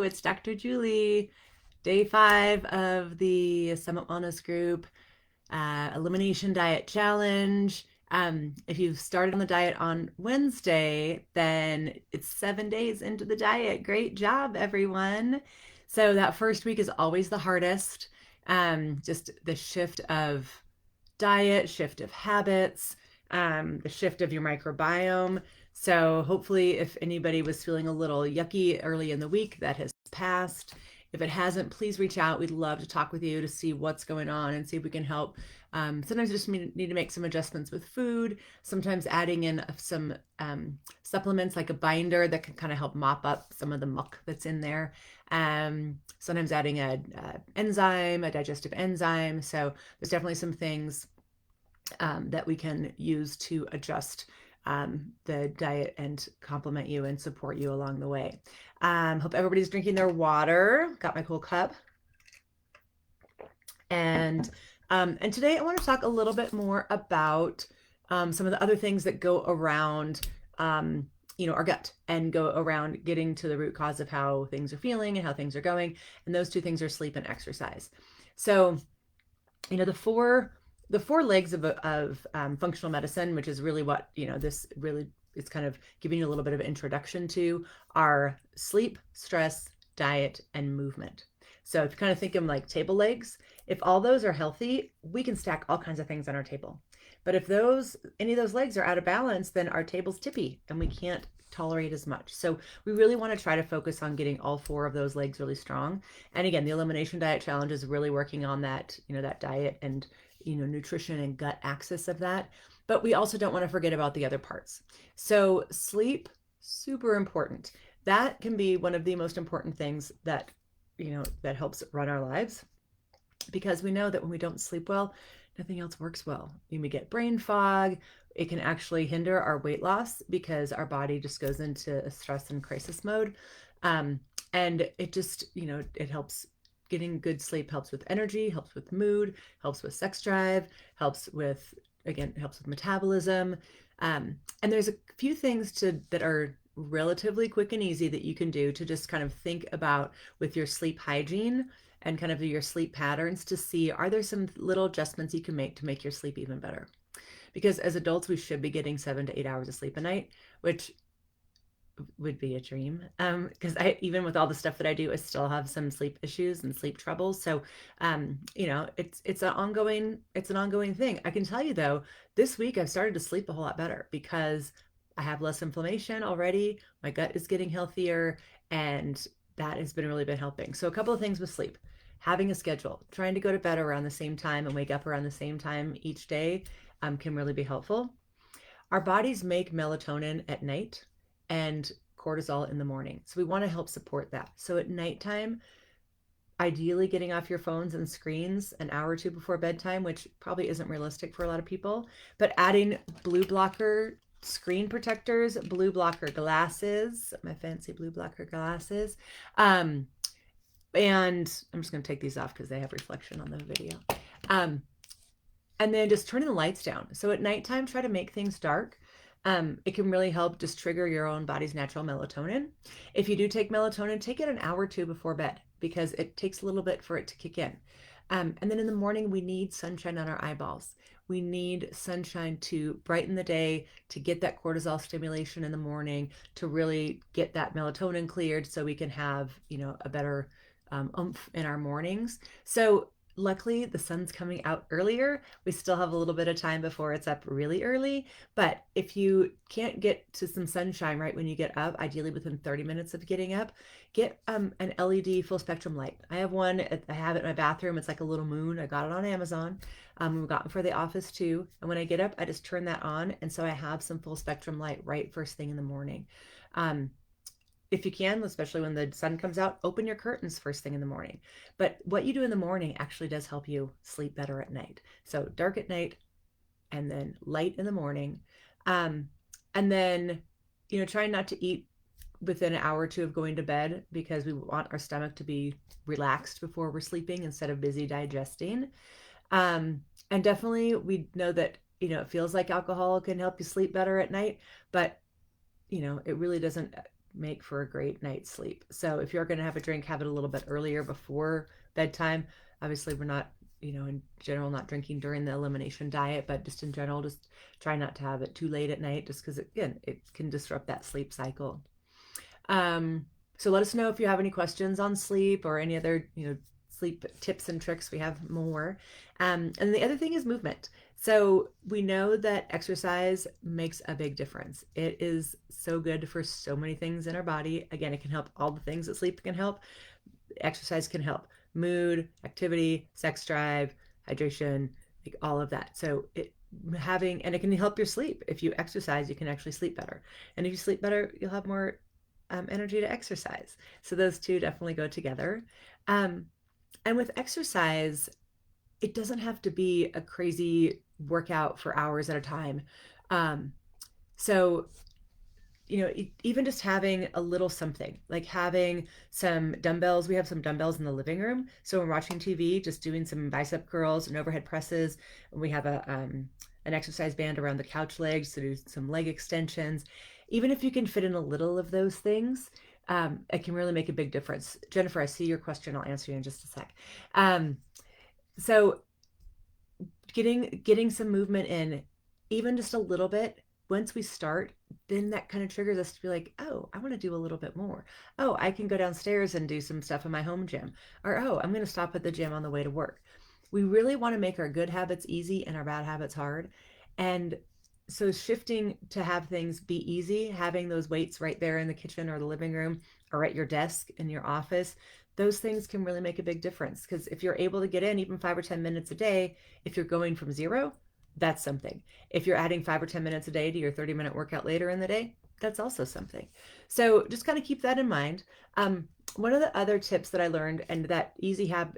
it's Dr. Julie, day 5 of the Summit Wellness Group Elimination Diet Challenge. If you've started on the diet on Wednesday, then it's 7 days into the diet. Great job, everyone. So that first week is always the hardest. Just the shift of diet, shift of habits, the shift of your microbiome. So hopefully, if anybody was feeling a little yucky early in the week, that has passed. If it hasn't, please reach out. We'd love to talk with you to see what's going on and see if we can help. Sometimes you just need to make some adjustments with food, sometimes adding in some supplements like a binder that can kind of help mop up some of the muck that's in there. Sometimes adding a enzyme, a digestive enzyme. So there's definitely some things that we can use to adjust the diet and complement you and support you along the way. Hope everybody's drinking their water. Got my cool cup. And today I want to talk a little bit more about some of the other things that go around our gut and go around getting to the root cause of how things are feeling and how things are going. And those two things are sleep and exercise. So, the four legs of functional medicine, which is really what this really is kind of giving you a little bit of introduction to, are sleep, stress, diet, and movement. So if you kind of think of them like table legs, if all those are healthy, we can stack all kinds of things on our table. But if any of those legs are out of balance, then our table's tippy and we can't tolerate as much. So we really want to try to focus on getting all four of those legs really strong. And again, the Elimination Diet Challenge is really working on that, that diet and nutrition and gut axis of that. But we also don't want to forget about the other parts. So sleep, super important. That can be one of the most important things that that helps run our lives, because we know that when we don't sleep well, nothing else works well. When we get brain fog, it can actually hinder our weight loss because our body just goes into a stress and crisis mode. And it just, it helps. Getting good sleep helps with energy, helps with mood, helps with sex drive, helps with metabolism. And there's a few things that are relatively quick and easy that you can do to just kind of think about with your sleep hygiene and kind of your sleep patterns to see, are there some little adjustments you can make to make your sleep even better? Because as adults, we should be getting 7 to 8 hours of sleep a night, which would be a dream. Because even with all the stuff that I do, I still have some sleep issues and sleep troubles. So, it's an ongoing thing. I can tell you though, this week I've started to sleep a whole lot better because I have less inflammation already. My gut is getting healthier, and that has really been helping. So a couple of things with sleep: having a schedule, trying to go to bed around the same time and wake up around the same time each day, can really be helpful. Our bodies make melatonin at night and cortisol in the morning. So we want to help support that. So at nighttime, ideally getting off your phones and screens an hour or two before bedtime, which probably isn't realistic for a lot of people, but adding blue blocker screen protectors, blue blocker glasses, my fancy blue blocker glasses. And I'm just going to take these off because they have reflection on the video. And then just turning the lights down. So at nighttime, try to make things dark. It can really help just trigger your own body's natural melatonin. If you do take melatonin, take it an hour or two before bed because it takes a little bit for it to kick in. And then in the morning, we need sunshine on our eyeballs. We need sunshine to brighten the day, to get that cortisol stimulation in the morning, to really get that melatonin cleared so we can have, a better oomph in our mornings. So luckily, the sun's coming out earlier. We still have a little bit of time before it's up really early. But if you can't get to some sunshine right when you get up, ideally within 30 minutes of getting up, get an LED full spectrum light. I have one. I have it in my bathroom. It's like a little moon. I got it on Amazon. We've gotten for the office too. And when I get up, I just turn that on. And so I have some full spectrum light right first thing in the morning. If you can, especially when the sun comes out, open your curtains first thing in the morning. But what you do in the morning actually does help you sleep better at night. So dark at night and then light in the morning. And then, try not to eat within an hour or two of going to bed because we want our stomach to be relaxed before we're sleeping instead of busy digesting. And definitely we know that, it feels like alcohol can help you sleep better at night, but it really doesn't make for a great night's sleep. So if you're going to have a drink, have it a little bit earlier before bedtime. Obviously, we're not, in general, not drinking during the elimination diet, but just in general, just try not to have it too late at night, just because, again, it can disrupt that sleep cycle. So let us know if you have any questions on sleep or any other, sleep tips and tricks. We have more. And the other thing is movement. So we know that exercise makes a big difference. It is so good for so many things in our body. Again, it can help all the things that sleep can help. Exercise can help mood, activity, sex drive, hydration, like all of that. So it can help your sleep. If you exercise, you can actually sleep better. And if you sleep better, you'll have more energy to exercise. So those two definitely go together. And with exercise, it doesn't have to be a crazy workout for hours at a time. So, even just having a little something, like having some dumbbells. We have some dumbbells in the living room. So when we're watching TV, just doing some bicep curls and overhead presses. And we have an exercise band around the couch legs to do some leg extensions. Even if you can fit in a little of those things, it can really make a big difference. Jennifer, I see your question. I'll answer you in just a sec. So getting some movement in, even just a little bit, once we start, then that kind of triggers us to be like, oh, I want to do a little bit more. Oh, I can go downstairs and do some stuff in my home gym. Or, oh, I'm going to stop at the gym on the way to work. We really want to make our good habits easy and our bad habits hard. And so shifting to have things be easy, having those weights right there in the kitchen or the living room or at your desk in your office, those things can really make a big difference. Because if you're able to get in even 5 or 10 minutes a day, if you're going from zero, that's something. If you're adding 5 or 10 minutes a day to your 30-minute workout later in the day, that's also something. So just kind of keep that in mind. One of the other tips that I learned, and that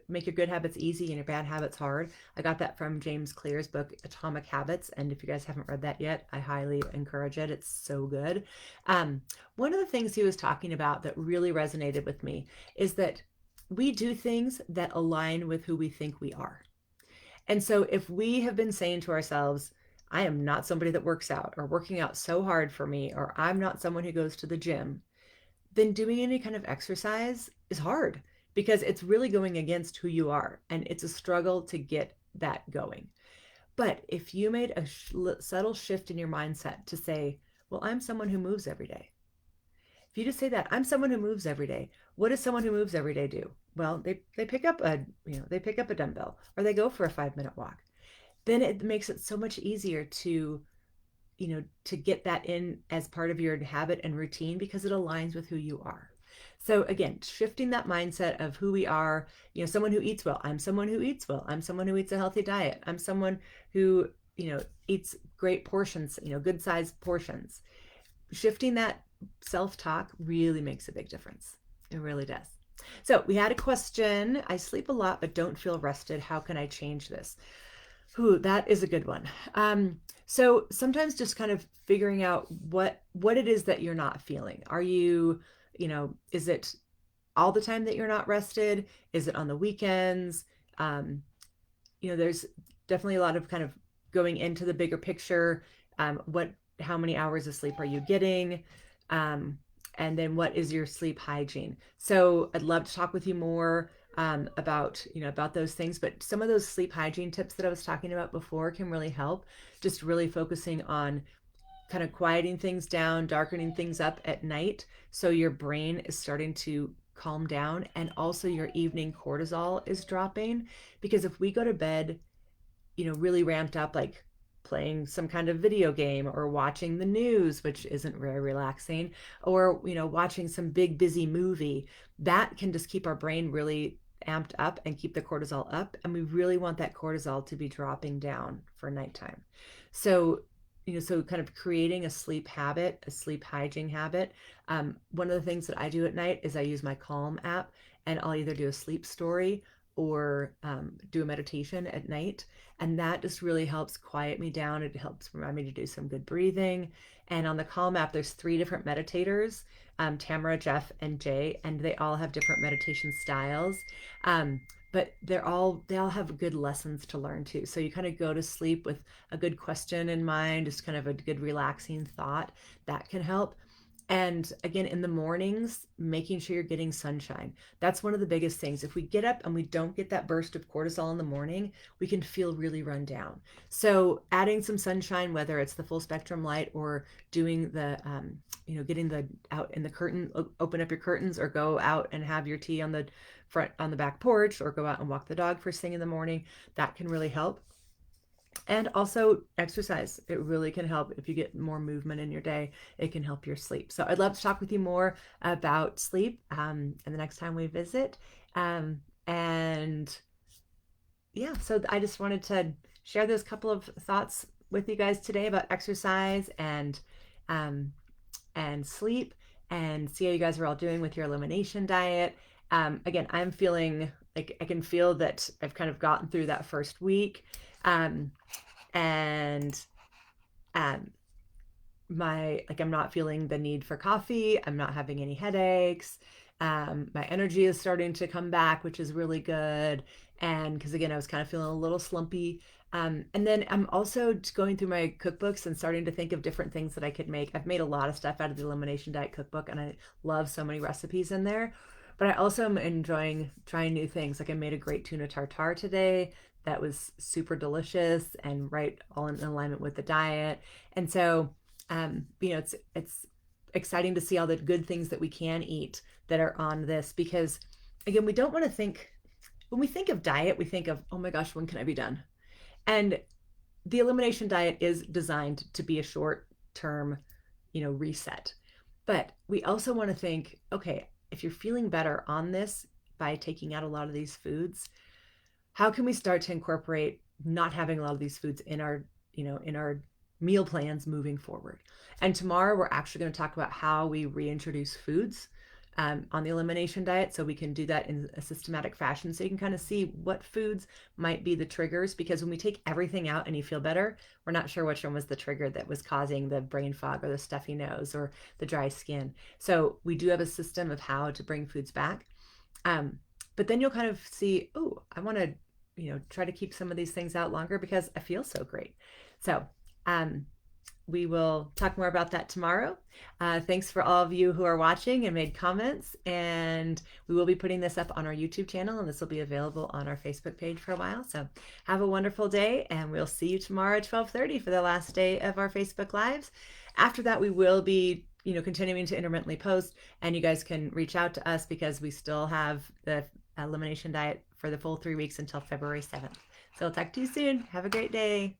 make your good habits easy and your bad habits hard. I got that from James Clear's book, Atomic Habits. And if you guys haven't read that yet, I highly encourage it. It's so good. One of the things he was talking about that really resonated with me is that we do things that align with who we think we are. And so if we have been saying to ourselves, I am not somebody that works out, or working out so hard for me, or I'm not someone who goes to the gym, then doing any kind of exercise is hard because it's really going against who you are. And it's a struggle to get that going. But if you made a subtle shift in your mindset to say, well, I'm someone who moves every day. If you just say that, I'm someone who moves every day. What does someone who moves every day do? Well, they pick up a dumbbell, or they go for a 5-minute walk. Then it makes it so much easier to get that in as part of your habit and routine because it aligns with who you are. So again, shifting that mindset of who we are, someone who eats well. I'm someone who eats well. I'm someone who eats a healthy diet. I'm someone who, eats great portions, good sized portions. Shifting that self-talk really makes a big difference. It really does. So we had a question. I sleep a lot, but don't feel rested. How can I change this? Ooh, that is a good one. So sometimes just kind of figuring out what it is that you're not feeling. Are you, is it all the time that you're not rested? Is it on the weekends? There's definitely a lot of kind of going into the bigger picture. How many hours of sleep are you getting? And then what is your sleep hygiene? So I'd love to talk with you more about those things, but some of those sleep hygiene tips that I was talking about before can really help. Just really focusing on kind of quieting things down, darkening things up at night, so your brain is starting to calm down, and also your evening cortisol is dropping. Because if we go to bed, really ramped up, like playing some kind of video game or watching the news, which isn't very relaxing, or watching some big busy movie, that can just keep our brain really amped up and keep the cortisol up. And we really want that cortisol to be dropping down for nighttime. So kind of creating a sleep habit, a sleep hygiene habit. One of the things that I do at night is I use my Calm app, and I'll either do a sleep story or do a meditation at night. And that just really helps quiet me down. It helps remind me to do some good breathing. And on the Calm app, there's 3 different meditators, Tamara, Jeff, and Jay, and they all have different meditation styles. But they all have good lessons to learn too. So you kind of go to sleep with a good question in mind, just kind of a good relaxing thought that can help. And again, in the mornings, making sure you're getting sunshine. That's one of the biggest things. If we get up and we don't get that burst of cortisol in the morning, we can feel really run down. So adding some sunshine, whether it's the full spectrum light or doing the, getting the out in the curtain, open up your curtains or go out and have your tea on the front, on the back porch, or go out and walk the dog first thing in the morning, that can really help. And also exercise. It really can help. If you get more movement in your day, it can help your sleep. So I'd love to talk with you more about sleep and the next time we visit. And yeah, so I just wanted to share those couple of thoughts with you guys today about exercise um, and sleep, and see how you guys are all doing with your elimination diet. Again, I'm feeling like I can feel that I've kind of gotten through that first week. Um, and um, I'm not feeling the need for coffee. I'm not having any headaches. My energy is starting to come back, which is really good. And because again, I was kind of feeling a little slumpy. And then I'm also going through my cookbooks and starting to think of different things that I could make. I've made a lot of stuff out of the Elimination Diet cookbook, and I love so many recipes in there. But I also am enjoying trying new things. Like I made a great tuna tartare today that was super delicious and right all in alignment with the diet. And so it's exciting to see all the good things that we can eat that are on this, because again, we don't want to think, when we think of diet, we think of, oh my gosh, when can I be done? And the elimination diet is designed to be a short term, reset. But we also want to think, okay, if you're feeling better on this by taking out a lot of these foods, how can we start to incorporate not having a lot of these foods in our, in our meal plans moving forward? And tomorrow we're actually going to talk about how we reintroduce foods on the elimination diet, so we can do that in a systematic fashion, so you can kind of see what foods might be the triggers, because when we take everything out and you feel better, we're not sure which one was the trigger that was causing the brain fog or the stuffy nose or the dry skin. So we do have a system of how to bring foods back. But then you'll kind of see, oh, I want to, try to keep some of these things out longer because I feel so great. So we will talk more about that tomorrow. Thanks for all of you who are watching and made comments. And we will be putting this up on our YouTube channel, and this will be available on our Facebook page for a while. So have a wonderful day, and we'll see you tomorrow at 12:30 for the last day of our Facebook Lives. After that, we will be continuing to intermittently post, and you guys can reach out to us because we still have the elimination diet for the full 3 weeks until February 7th. So I'll talk to you soon. Have a great day.